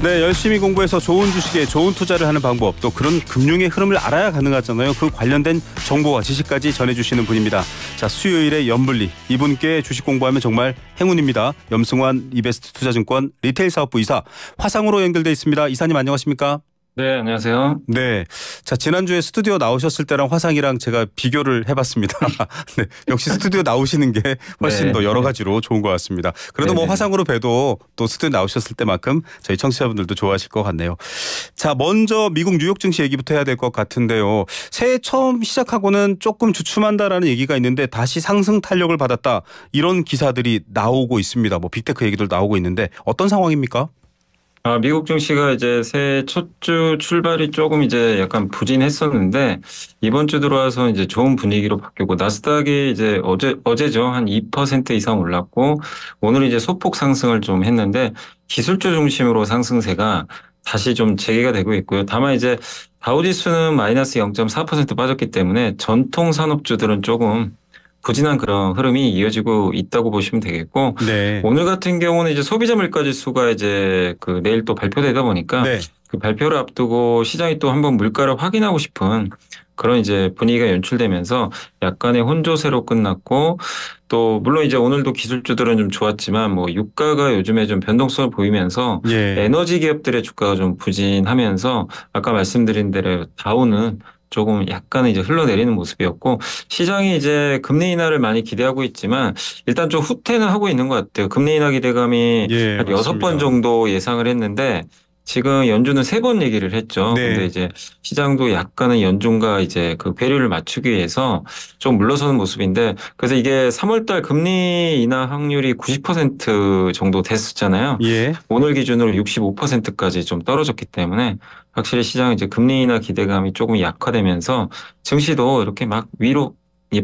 네, 열심히 공부해서 좋은 주식에 좋은 투자를 하는 방법, 또 그런 금융의 흐름을 알아야 가능하잖아요. 그 관련된 정보와 지식까지 전해주시는 분입니다. 자, 수요일에 염블리, 이분께 주식 공부하면 정말 행운입니다. 염승환 이베스트 투자증권 리테일 사업부 이사 화상으로 연결돼 있습니다. 이사님 안녕하십니까? 네, 안녕하세요. 네, 자 지난주에 스튜디오 나오셨을 때랑 화상이랑 제가 비교를 해봤습니다. 네, 역시 스튜디오 나오시는 게 훨씬 더 여러 가지로 좋은 것 같습니다. 그래도 뭐 화상으로 봬도 또 스튜디오 나오셨을 때만큼 저희 청취자분들도 좋아하실 것 같네요. 자, 먼저 미국 뉴욕 증시 얘기부터 해야 될 것 같은데요. 새해 처음 시작하고는 조금 주춤한다라는 얘기가 있는데 다시 상승 탄력을 받았다, 이런 기사들이 나오고 있습니다. 뭐 빅테크 얘기들 나오고 있는데 어떤 상황입니까? 미국 증시가 이제 새해 첫 주 출발이 조금 이제 약간 부진했었는데 이번 주 들어와서 이제 좋은 분위기로 바뀌고 나스닥이 이제 어제죠. 한 2% 이상 올랐고 오늘 이제 소폭 상승을 좀 했는데 기술주 중심으로 상승세가 다시 좀 재개가 되고 있고요. 다만 이제 다우지수는 마이너스 0.4% 빠졌기 때문에 전통 산업주들은 조금 부진한 그런 흐름이 이어지고 있다고 보시면 되겠고, 네. 오늘 같은 경우는 이제 소비자 물가 지수가 이제 그 내일 또 발표되다 보니까 네. 그 발표를 앞두고 시장이 또 한번 물가를 확인하고 싶은 그런 이제 분위기가 연출되면서 약간의 혼조세로 끝났고, 또 물론 이제 오늘도 기술주들은 좀 좋았지만 뭐 유가가 요즘에 좀 변동성을 보이면서 에너지 기업들의 주가가 좀 부진하면서 아까 말씀드린 대로 다우는 조금 약간은 이제 흘러내리는 모습이었고, 시장이 이제 금리 인하를 많이 기대하고 있지만 일단 좀 후퇴는 하고 있는 것 같아요. 금리 인하 기대감이 한 6번 정도 예상을 했는데 지금 연준은 3번 얘기를 했죠. 네. 근데 이제 시장도 약간은 연준과 이제 그 괴리를 맞추기 위해서 좀 물러서는 모습인데, 그래서 이게 3월달 금리 인하 확률이 90% 정도 됐었잖아요. 예. 오늘 기준으로 65%까지 좀 떨어졌기 때문에 확실히 시장 이제 금리 인하 기대감이 조금 약화되면서 증시도 이렇게 막 위로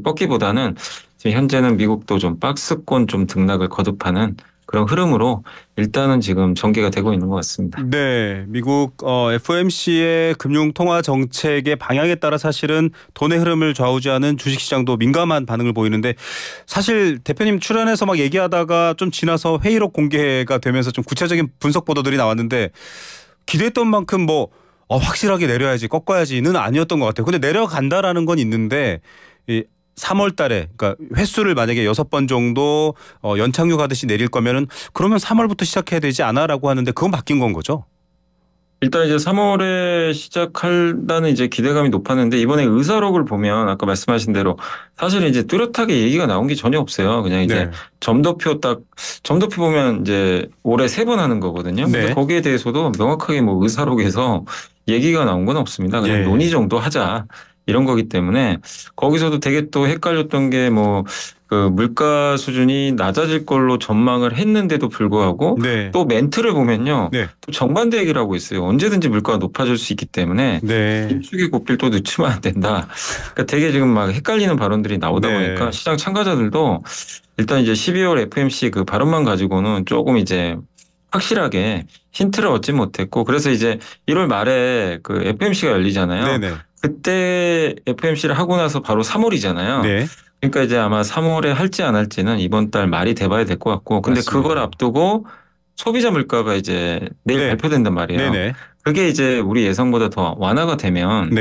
뻗기보다는 지금 현재는 미국도 좀 박스권 좀 등락을 거듭하는 그런 흐름으로 일단은 지금 전개가 되고 있는 것 같습니다. 네, 미국 FOMC의 금융 통화 정책의 방향에 따라 사실은 돈의 흐름을 좌우지하는 주식시장도 민감한 반응을 보이는데, 사실 대표님 출연해서 막 얘기하다가 좀 지나서 회의록 공개가 되면서 좀 구체적인 분석 보도들이 나왔는데 기대했던 만큼 뭐 확실하게 내려야지 꺾어야지는 아니었던 것 같아요. 근데 내려간다라는 건 있는데 3월 달에, 그러니까 횟수를 만약에 6번 정도 연착륙 하듯이 내릴 거면은 그러면 3월부터 시작해야 되지 않아라고 하는데 그건 바뀐 건 거죠? 일단 이제 3월에 시작한다는 이제 기대감이 높았는데 이번에 의사록을 보면 아까 말씀하신 대로 사실 이제 뚜렷하게 얘기가 나온 게 전혀 없어요. 그냥 이제 점도표 보면 이제 올해 3번 하는 거거든요. 근데 거기에 대해서도 명확하게 뭐 의사록에서 얘기가 나온 건 없습니다. 그냥 논의 정도 하자, 이런 거기 때문에 거기서도 되게 또 헷갈렸던 게 뭐 그 물가 수준이 낮아질 걸로 전망을 했는데도 불구하고 또 멘트를 보면요. 또 정반대 얘기를 하고 있어요. 언제든지 물가가 높아질 수 있기 때문에 긴축의 고삐를 또 늦추면 안 된다. 그러니까 되게 지금 막 헷갈리는 발언들이 나오다 보니까 시장 참가자들도 일단 이제 12월 FOMC 그 발언만 가지고는 조금 이제 확실하게 힌트를 얻지 못했고, 그래서 이제 1월 말에 그 FOMC가 열리잖아요. 그때 FOMC를 하고 나서 바로 3월이잖아요. 그러니까 이제 아마 3월에 할지 안 할지는 이번 달 말이 돼봐야 될 것 같고, 근데 그걸 앞두고 소비자 물가가 이제 내일 발표된단 말이에요. 그게 이제 우리 예상보다 더 완화가 되면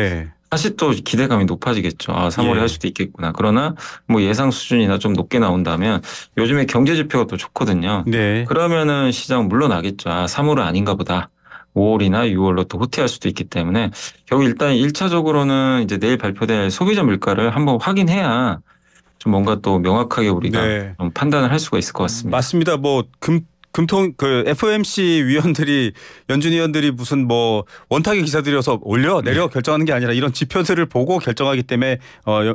사실 또 기대감이 높아지겠죠. 3월에 할 수도 있겠구나. 그러나 뭐 예상 수준이나 좀 높게 나온다면 요즘에 경제 지표가 또 좋거든요. 그러면은 시장 물러나겠죠. 3월은 아닌가 보다. 5월이나 6월로 또 후퇴할 수도 있기 때문에 결국 일단 1차적으로는 이제 내일 발표될 소비자 물가를 한번 확인해야 좀 뭔가 또 명확하게 우리가 좀 판단을 할 수가 있을 것 같습니다. 맞습니다. 뭐 금통 그 FOMC 위원들이, 연준 위원들이 무슨 뭐 원탁의 기사들이어서 올려 내려 결정하는 게 아니라 이런 지표들을 보고 결정하기 때문에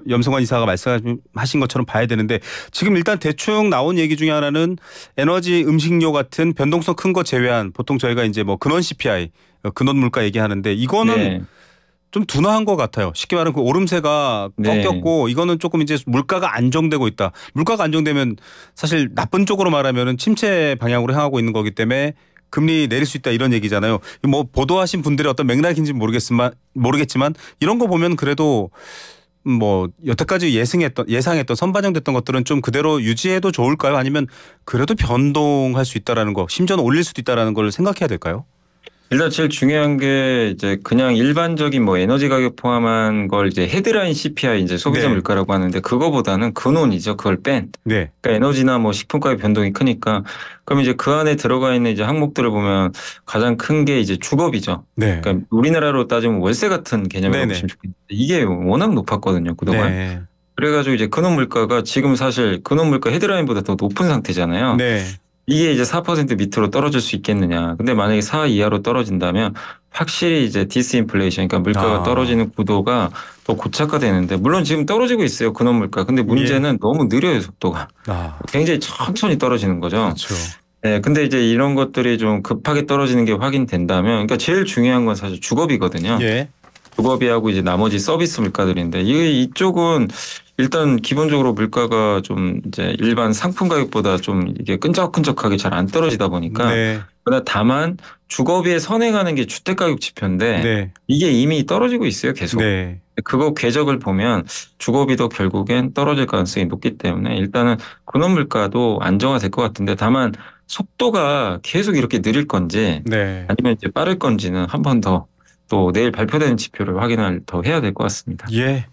염승환 이사가 말씀하신 것처럼 봐야 되는데, 지금 일단 대충 나온 얘기 중에 하나는 에너지, 음식료 같은 변동성 큰 거 제외한, 보통 저희가 이제 뭐 근원 CPI, 근원 물가 얘기하는데 이거는 좀 둔화한 것 같아요. 쉽게 말하면 그 오름세가 꺾였고 이거는 조금 이제 물가가 안정되고 있다. 물가가 안정되면 사실 나쁜 쪽으로 말하면은 침체 방향으로 향하고 있는 거기 때문에 금리 내릴 수 있다, 이런 얘기잖아요. 뭐 보도하신 분들의 어떤 맥락인지는 모르겠지만 이런 거 보면 그래도 뭐 여태까지 예상했던 선반영됐던 것들은 좀 그대로 유지해도 좋을까요? 아니면 그래도 변동할 수 있다라는 거, 심지어는 올릴 수도 있다라는 걸 생각해야 될까요? 일단 제일 중요한 게 이제 그냥 일반적인 뭐 에너지 가격 포함한 걸 이제 헤드라인 CPI 이제 소비자 네. 물가라고 하는데 그거보다는 근원이죠. 그걸 뺀. 네. 그러니까 에너지나 뭐 식품 가격 변동이 크니까 그럼 이제 그 안에 들어가 있는 이제 항목들을 보면 가장 큰 게 이제 주거비죠. 네. 그러니까 우리나라로 따지면 월세 같은 개념이라고 네네. 보시면 좋겠는데 이게 워낙 높았거든요. 그동안. 네. 그래가지고 이제 근원 물가가 지금 사실 근원 물가 헤드라인보다 더 높은 상태잖아요. 네. 이게 이제 4% 밑으로 떨어질 수 있겠느냐. 근데 만약에 4 이하로 떨어진다면 확실히 이제 디스인플레이션, 그러니까 물가가 아. 떨어지는 구도가 더 고착화되는데 물론 지금 떨어지고 있어요. 근원 물가. 근데 문제는 너무 느려요, 속도가. 아. 굉장히 천천히 떨어지는 거죠. 그렇죠. 네, 근데 이제 이런 것들이 좀 급하게 떨어지는 게 확인된다면, 그러니까 제일 중요한 건 사실 주거비거든요. 예. 주거비하고 이제 나머지 서비스 물가들인데 이쪽은 일단 기본적으로 물가가 좀 이제 일반 상품 가격보다 좀 이게 끈적끈적하게 잘 안 떨어지다 보니까 네. 그러나 다만 주거비에 선행하는 게 주택 가격 지표인데 네. 이게 이미 떨어지고 있어요, 계속. 네. 그거 궤적을 보면 주거비도 결국엔 떨어질 가능성이 높기 때문에 일단은 근원 물가도 안정화될 것 같은데 다만 속도가 계속 이렇게 느릴 건지 네. 아니면 이제 빠를 건지는 한 번 더 또 내일 발표되는 지표를 확인을 더 해야 될 것 같습니다. 예.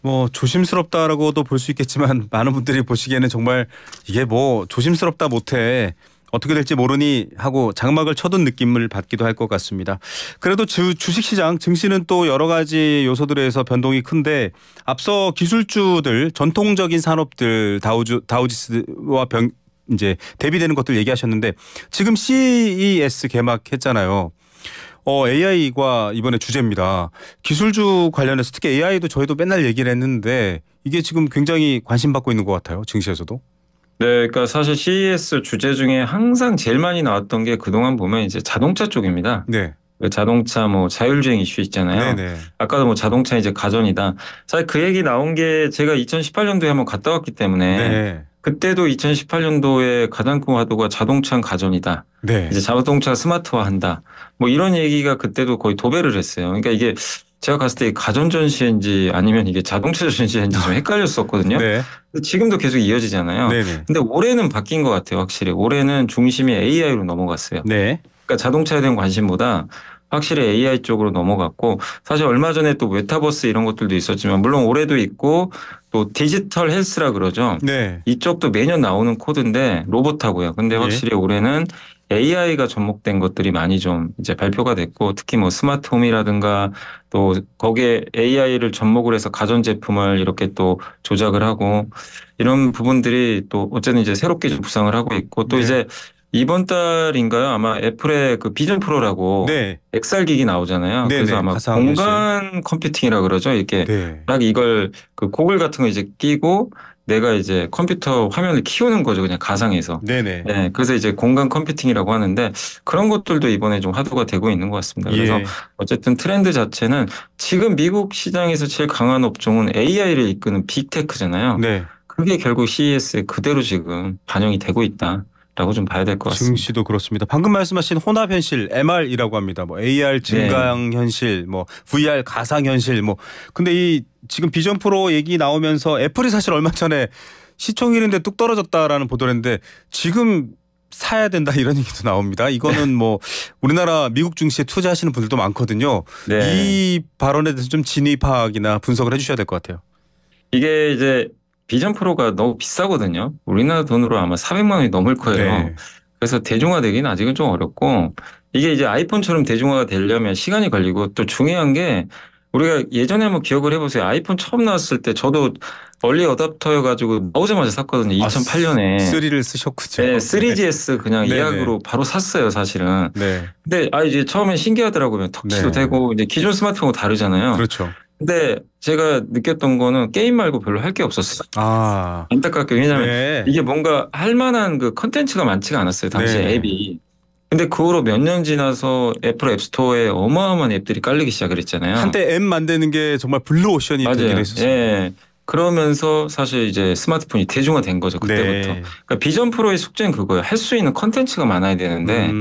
뭐 조심스럽다라고도 볼 수 있겠지만 많은 분들이 보시기에는 정말 이게 뭐 조심스럽다 못해 어떻게 될지 모르니 하고 장막을 쳐둔 느낌을 받기도 할 것 같습니다. 그래도 주식시장 증시는 또 여러 가지 요소들에서 변동이 큰데 앞서 기술주들 전통적인 산업들 다우지수와 이제 대비되는 것들 얘기하셨는데 지금 CES 개막했잖아요. AI가 이번에 주제입니다. 기술주 관련해서 특히 AI도 저희도 맨날 얘기를 했는데 이게 지금 굉장히 관심받고 있는 것 같아요. 증시에서도. 네, 그러니까 사실 CES 주제 중에 항상 제일 많이 나왔던 게 그동안 보면 이제 자동차 쪽입니다. 네. 자동차 뭐 자율주행 이슈 있잖아요. 네네. 아까도 뭐 자동차 이제 가전이다. 사실 그 얘기 나온 게 제가 2018년도에 한번 갔다 왔기 때문에 네. 그때도 2018년도에 가장 큰 화두가 자동차는 가전이다. 네. 이제 자동차 스마트화한다. 뭐 이런 얘기가 그때도 거의 도배를 했어요. 그러니까 이게 제가 갔을 때 가전 전시회인지 아니면 이게 자동차 전시회인지 좀 헷갈렸었거든요. 네. 지금도 계속 이어지잖아요. 네네. 근데 올해는 바뀐 것 같아요. 확실히 올해는 중심이 AI로 넘어갔어요. 네. 그러니까 자동차에 대한 관심보다 확실히 AI 쪽으로 넘어갔고 사실 얼마 전에 또 메타버스 이런 것들도 있었지만 물론 올해도 있고 또 디지털 헬스라 그러죠. 네. 이쪽도 매년 나오는 코드인데 로봇하고요. 근데 예. 확실히 올해는 AI가 접목된 것들이 많이 좀 이제 발표가 됐고 특히 뭐 스마트홈이라든가 또 거기에 AI를 접목을 해서 가전제품을 이렇게 또 조작을 하고 이런 부분들이 또 어쨌든 이제 새롭게 좀 구상을 하고 있고 또 네. 이제 이번 달인가요? 아마 애플의 그 비전 프로라고 네. XR 기기 나오잖아요. 네네. 그래서 아마 가상현실. 공간 컴퓨팅이라 그러죠. 이렇게 네. 딱 이걸 그 고글 같은 거 이제 끼고 내가 이제 컴퓨터 화면을 키우는 거죠. 그냥 가상에서. 네네. 네. 그래서 이제 공간 컴퓨팅이라고 하는데 그런 것들도 이번에 좀 화두가 되고 있는 것 같습니다. 그래서 예. 어쨌든 트렌드 자체는 지금 미국 시장에서 제일 강한 업종은 AI를 이끄는 빅테크잖아요. 네. 그게 결국 CES에 그대로 지금 반영이 되고 있다라고 좀 봐야 될 것 같습니다. 증시도 그렇습니다. 방금 말씀하신 혼합현실 MR이라고 합니다. 뭐 AR 증강현실, 뭐 VR 가상현실, 뭐 근데 이 지금 비전 프로 얘기 나오면서 애플이 사실 얼마 전에 시총일인데 뚝 떨어졌다라는 보도를 했는데 지금 사야 된다 이런 얘기도 나옵니다. 이거는 뭐 우리나라 미국 증시에 투자하시는 분들도 많거든요. 네. 이 발언에 대해서 좀 진위 파악이나 분석을 해주셔야 될 것 같아요. 이게 이제 비전 프로가 너무 비싸거든요. 우리나라 돈으로 아마 400만 원이 넘을 거예요. 네. 그래서 대중화되기는 아직은 좀 어렵고 이게 이제 아이폰처럼 대중화가 되려면 시간이 걸리고 또 중요한 게 우리가 예전에 한번 기억을 해보세요. 아이폰 처음 나왔을 때 저도 얼리 어답터여가지고 나오자마자 샀거든요. 2008년에. 3를 쓰셨군요. 네, 3GS 그냥 네네. 예약으로 바로 샀어요, 사실은. 네. 근데 이제 처음엔 신기하더라고요. 터치도 네. 되고 이제 기존 스마트폰과 다르잖아요. 그렇죠. 근데 제가 느꼈던 거는 게임 말고 별로 할 게 없었어요. 아. 안타깝게 왜냐하면 네. 이게 뭔가 할 만한 그 컨텐츠가 많지가 않았어요. 당시에 네. 앱이. 근데 그 후로 몇 년 지나서 애플 앱스토어에 어마어마한 앱들이 깔리기 시작을 했잖아요. 한때 앱 만드는 게 정말 블루오션이 되긴 맞아요. 했었어요. 예. 그러면서 사실 이제 스마트폰이 대중화된 거죠. 그때부터. 네. 그러니까 비전 프로의 숙제는 그거예요. 할 수 있는 컨텐츠가 많아야 되는데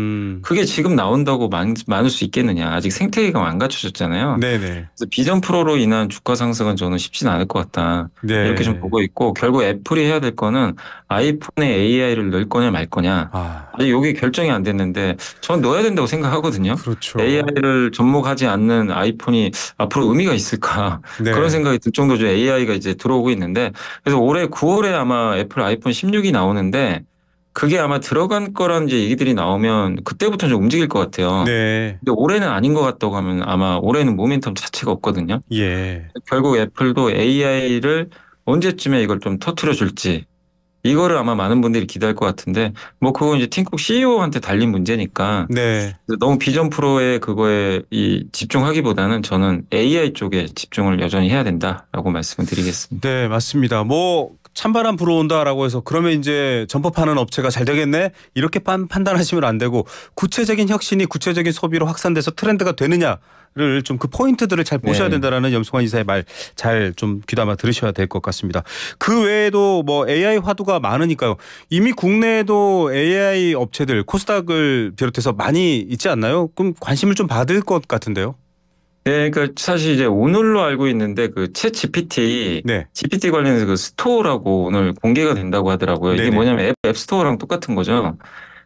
그게 지금 나온다고 많을 수 있겠느냐. 아직 생태계가 안 갖춰졌잖아요. 네네. 그래서 비전 프로로 인한 주가 상승은 저는 쉽지는 않을 것 같다. 네. 이렇게 좀 보고 있고 결국 애플이 해야 될 거는 아이폰에 AI를 넣을 거냐 말 거냐. 아직 이게 결정이 안 됐는데 전 넣어야 된다고 생각하거든요. 그렇죠. AI를 접목하지 않는 아이폰이 앞으로 의미가 있을까. 네. 그런 생각이 들 정도로 AI가 이제 들어오고 있는데 그래서 올해 9월에 아마 애플 아이폰 16이 나오는데 그게 아마 들어간 거란 이제 얘기들이 나오면 그때부터 좀 움직일 것 같아요. 네. 근데 올해는 아닌 것 같다고 하면 아마 올해는 모멘텀 자체가 없거든요. 예. 결국 애플도 AI를 언제쯤에 이걸 좀 터트려 줄지 이거를 아마 많은 분들이 기대할 것 같은데 뭐 그건 이제 팀쿡 CEO한테 달린 문제니까 네. 너무 비전 프로의 그거에 이 집중하기보다는 저는 AI 쪽에 집중을 여전히 해야 된다라고 말씀을 드리겠습니다. 네, 맞습니다. 뭐 찬바람 불어온다라고 해서 그러면 이제 점퍼파는 업체가 잘 되겠네 이렇게 판단하시면 안 되고 구체적인 혁신이 구체적인 소비로 확산돼서 트렌드가 되느냐를 좀 그 포인트들을 잘 보셔야 된다라는 염승환 이사의 말 잘 좀 귀담아 들으셔야 될 것 같습니다. 그 외에도 뭐 AI 화두가 많으니까요. 이미 국내에도 AI 업체들 코스닥을 비롯해서 많이 있지 않나요? 그럼 관심을 좀 받을 것 같은데요. 네, 그러니까 사실 이제 오늘로 알고 있는데 그 챗 GPT, 네. GPT 관련해서 그 스토어라고 오늘 공개가 된다고 하더라고요. 이게 네네. 뭐냐면 앱 스토어랑 똑같은 거죠.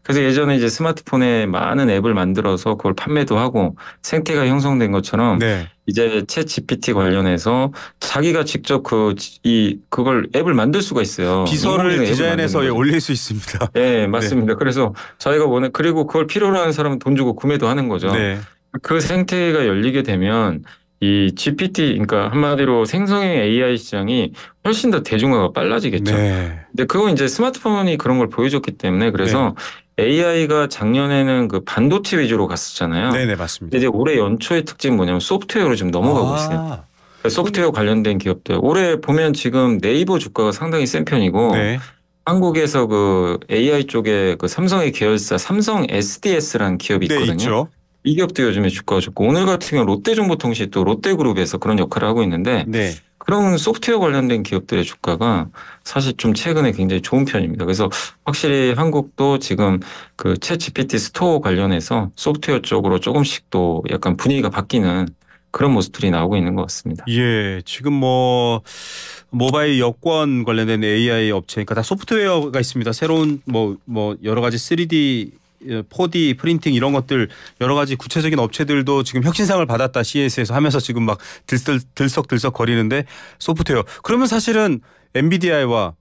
그래서 예전에 이제 스마트폰에 많은 앱을 만들어서 그걸 판매도 하고 생태가 형성된 것처럼 네. 이제 챗 GPT 관련해서 자기가 직접 그걸 앱을 만들 수가 있어요. 비서를 인공지능 앱을 디자인해서 만드는 거죠. 올릴 수 있습니다. 네, 맞습니다. 그래서 자기가 그리고 그걸 필요로 하는 사람은 돈 주고 구매도 하는 거죠. 네. 그 생태가 열리게 되면 이 GPT, 그러니까 한마디로 생성형 AI 시장이 훨씬 더 대중화가 빨라지겠죠. 네. 근데 그건 이제 스마트폰이 그런 걸 보여줬기 때문에 그래서 AI가 작년에는 그 반도체 위주로 갔었잖아요. 네네, 맞습니다. 근데 이제 올해 연초의 특징이 뭐냐면 소프트웨어로 지금 넘어가고 있어요. 소프트웨어 관련된 기업들. 올해 보면 지금 네이버 주가가 상당히 센 편이고 네. 한국에서 그 AI 쪽에 그 삼성의 계열사 삼성 SDS라는 기업이 네, 있거든요. 있죠. 이 기업도 요즘에 주가가 좋고 오늘 같은 경우 롯데정보통신 또 롯데그룹에서 그런 역할을 하고 있는데 네. 그런 소프트웨어 관련된 기업들의 주가가 사실 좀 최근에 굉장히 좋은 편입니다. 그래서 확실히 한국도 지금 그 챗GPT 스토어 관련해서 소프트웨어 쪽으로 조금씩 또 약간 분위기가 바뀌는 그런 모습들이 나오고 있는 것 같습니다. 예, 지금 뭐 모바일 여권 관련된 AI 업체, 그러니까 다 소프트웨어가 있습니다. 새로운 뭐 여러 가지 3D 4D 프린팅 이런 것들 여러 가지 구체적인 업체들도 지금 혁신상을 받았다 CES에서 하면서 지금 막 들썩들썩 거리는데 소프트웨어. 그러면 사실은 엔비디아와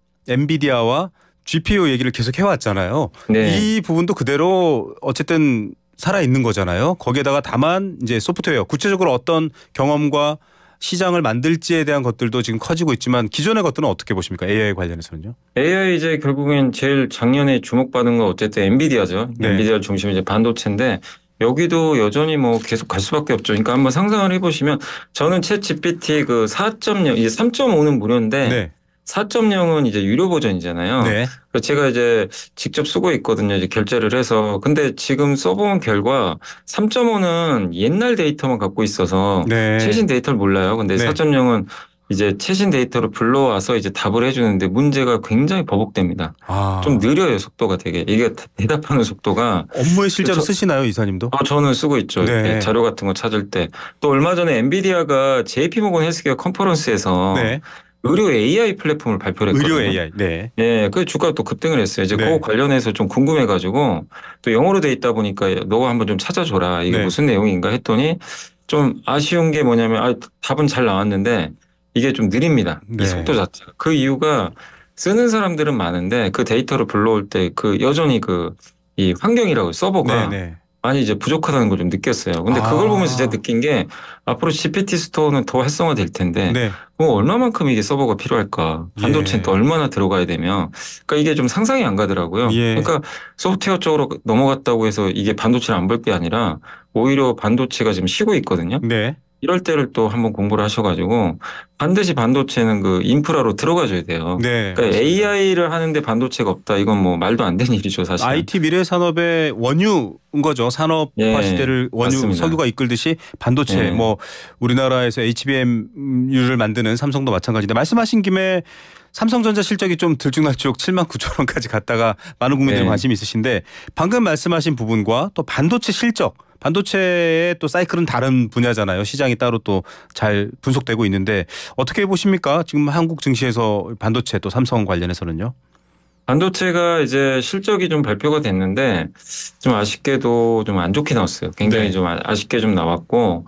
GPU 얘기를 계속 해왔잖아요. 네. 이 부분도 그대로 어쨌든 살아 있는 거잖아요. 거기에다가 다만 이제 소프트웨어 구체적으로 어떤 경험과 시장을 만들지에 대한 것들도 지금 커지고 있지만 기존의 것들은 어떻게 보십니까? AI 관련해서는요? AI 이제 결국엔 제일 작년에 주목받은 건 어쨌든 엔비디아죠. 네. 엔비디아 중심 이제 반도체인데 여기도 여전히 뭐 계속 갈 수밖에 없죠. 그러니까 한번 상상을 해보시면 저는 챗 GPT 그 4.0 이제 3.5는 무료인데 네. 4.0은 이제 유료 버전이잖아요. 네. 그래서 제가 이제 직접 쓰고 있거든요. 이제 결제를 해서. 근데 지금 써본 결과 3.5는 옛날 데이터만 갖고 있어서 네. 최신 데이터를 몰라요. 근데 네. 4.0은 이제 최신 데이터를 불러와서 이제 답을 해주는데 문제가 굉장히 버벅됩니다. 좀 느려요, 속도가 되게. 이게 대답하는 속도가. 업무에 실제로 쓰시나요, 이사님도? 저는 쓰고 있죠. 네. 이렇게 자료 같은 거 찾을 때. 또 얼마 전에 엔비디아가 JP모건 헬스케어 컨퍼런스에서 네. 의료 AI 플랫폼을 발표를 했거든요. 의료 AI. 네. 예, 그 주가가 또 급등을 했어요. 이제 네. 그거 관련해서 좀 궁금해가지고 또 영어로 돼 있다 보니까 너가 한번 좀 찾아줘라. 이게 네. 무슨 내용인가 했더니 좀 아쉬운 게 뭐냐면 답은 잘 나왔는데 이게 좀 느립니다. 네. 이 속도 자체가. 그 이유가 쓰는 사람들은 많은데 그 데이터를 불러올 때 그 여전히 이 환경이라고 서버가 네. 많이 이제 부족하다는 걸 좀 느꼈어요. 근데 그걸 보면서 제가 느낀 게 앞으로 GPT 스토어는 더 활성화될 텐데 네. 그럼 얼마만큼 이게 서버가 필요할까? 반도체는 또 얼마나 들어가야 되며 그러니까 이게 좀 상상이 안 가더라고요. 예. 그러니까 소프트웨어 쪽으로 넘어갔다고 해서 이게 반도체를 안 볼 게 아니라 오히려 반도체가 지금 쉬고 있거든요. 네. 이럴 때를 또 한번 공부를 하셔가지고 반드시 반도체는 그 인프라로 들어가줘야 돼요. 네, 그러니까 맞습니다. AI를 하는데 반도체가 없다. 이건 뭐 말도 안 되는 일이죠, 사실은. IT 미래 산업의 원유인 거죠. 산업화 예, 시대를 원유 맞습니다. 석유가 이끌듯이 반도체 예. 뭐 우리나라에서 HBM유를 만드는 삼성도 마찬가지인데 말씀하신 김에 삼성전자 실적이 좀 들쭉날쭉 7만 9천 원까지 갔다가 많은 국민들이 네. 관심이 있으신데 방금 말씀하신 부분과 또 반도체 실적 반도체의 또 사이클은 다른 분야잖아요. 시장이 따로 또 잘 분석되고 있는데 어떻게 보십니까? 지금 한국 증시에서 반도체 또 삼성 관련해서는요. 반도체가 이제 실적이 좀 발표가 됐는데 좀 아쉽게도 좀 안 좋게 나왔어요. 굉장히 네. 좀 아쉽게 좀 나왔고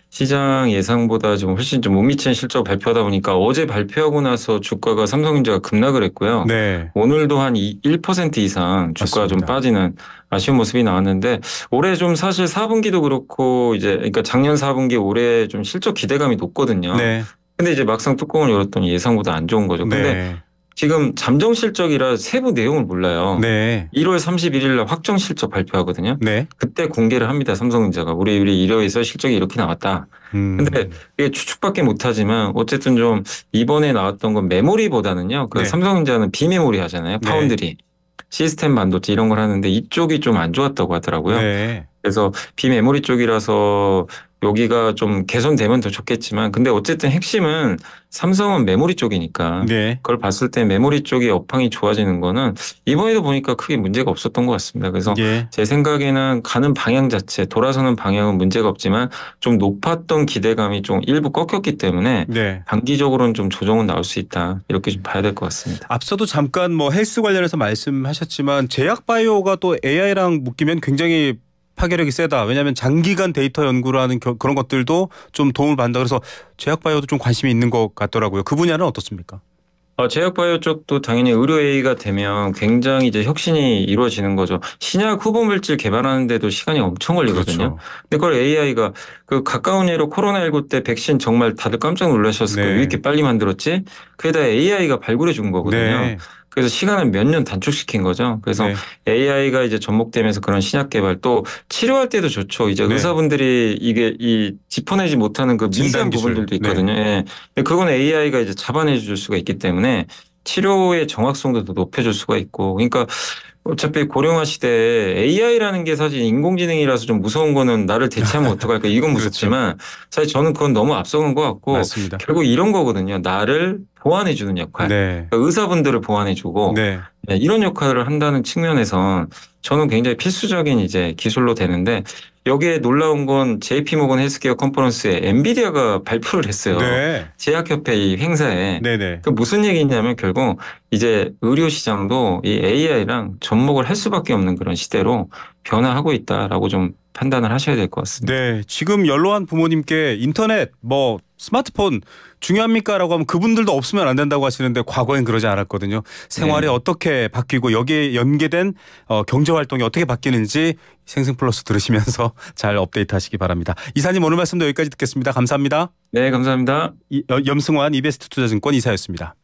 시장 예상보다 좀 훨씬 좀 못 미치는 실적 발표하다 보니까 어제 발표하고 나서 주가가 삼성전자가 급락을 했고요. 네. 오늘도 한 1% 이상 주가가 좀 맞습니다. 빠지는 아쉬운 모습이 나왔는데 올해 좀 사실 4분기도 그렇고 이제 그러니까 작년 4분기 올해 좀 실적 기대감이 높거든요. 네. 근데 이제 막상 뚜껑을 열었더니 예상보다 안 좋은 거죠. 근데 네. 지금 잠정 실적이라 세부 내용을 몰라요. 네. 1월 31일 날 확정 실적 발표하거든요. 네. 그때 공개를 합니다. 삼성전자가 우리 이러해서 실적이 이렇게 나왔다. 근데 이게 추측밖에 못하지만 어쨌든 좀 이번에 나왔던 건 메모리보다는요. 그 네. 삼성전자는 비메모리 하잖아요. 네. 파운드리, 시스템 반도체 이런 걸 하는데 이쪽이 좀 안 좋았다고 하더라고요. 네. 그래서 비메모리 쪽이라서 여기가 좀 개선되면 더 좋겠지만 근데 어쨌든 핵심은 삼성은 메모리 쪽이니까 네. 그걸 봤을 때 메모리 쪽이 업황이 좋아지는 거는 이번에도 보니까 크게 문제가 없었던 것 같습니다. 그래서 예. 제 생각에는 가는 방향 자체 돌아서는 방향은 문제가 없지만 좀 높았던 기대감이 좀 일부 꺾였기 때문에 네. 단기적으로는 좀 조정은 나올 수 있다 이렇게 좀 봐야 될 것 같습니다. 앞서도 잠깐 뭐 헬스 관련해서 말씀하셨지만 제약바이오가 또 AI랑 묶이면 굉장히 파괴력이 세다. 왜냐하면 장기간 데이터 연구를 하는 그런 것들도 좀 도움을 받는다. 그래서 제약바이오도 좀 관심이 있는 것 같더라고요. 그 분야는 어떻습니까? 제약바이오 쪽도 당연히 의료 A가 되면 굉장히 이제 혁신이 이루어지는 거죠. 신약 후보 물질 개발하는데도 시간이 엄청 걸리거든요. 그렇죠. 근데 그걸 AI가 그 가까운 예로 코로나19 때 백신 정말 다들 깜짝 놀라셨을 거예요. 네. 왜 이렇게 빨리 만들었지? 그에다 AI가 발굴해 준 거거든요. 네. 그래서 시간을 몇 년 단축시킨 거죠. 그래서 네. AI가 이제 접목되면서 그런 신약 개발 또 치료할 때도 좋죠. 이제 네. 의사분들이 이게 이 짚어내지 못하는 그 진단 미세한 기술. 부분들도 있거든요. 예. 근데 그건 AI가 이제 잡아내 줄 수가 있기 때문에 치료의 정확성도 더 높여줄 수가 있고 그러니까 어차피 고령화 시대에 AI라는 게 사실 인공지능이라서 좀 무서운 거는 나를 대체하면 어떡할까 이건 무섭지만 사실 저는 그건 너무 앞서간 것 같고 맞습니다. 결국 이런 거거든요. 나를 보완해주는 역할. 네. 그러니까 의사분들을 보완해주고 네. 이런 역할을 한다는 측면에선 저는 굉장히 필수적인 이제 기술로 되는데 여기에 놀라운 건 JP모건 헬스케어 컨퍼런스에 엔비디아가 발표를 했어요. 네. 제약협회 이 행사에. 네네. 그 무슨 얘기냐면 결국 이제 의료 시장도 이 AI랑 접목을 할 수밖에 없는 그런 시대로 변화하고 있다라고 좀 판단을 하셔야 될 것 같습니다. 네. 지금 연로한 부모님께 인터넷 뭐 스마트폰 중요합니까라고 하면 그분들도 없으면 안 된다고 하시는데 과거엔 그러지 않았거든요. 생활이 네. 어떻게 바뀌고 여기에 연계된 경제 활동이 어떻게 바뀌는지 생생플러스 들으시면서 잘 업데이트 하시기 바랍니다. 이사님 오늘 말씀도 여기까지 듣겠습니다. 감사합니다. 네, 감사합니다. 염승환 이베스트 투자증권 이사였습니다.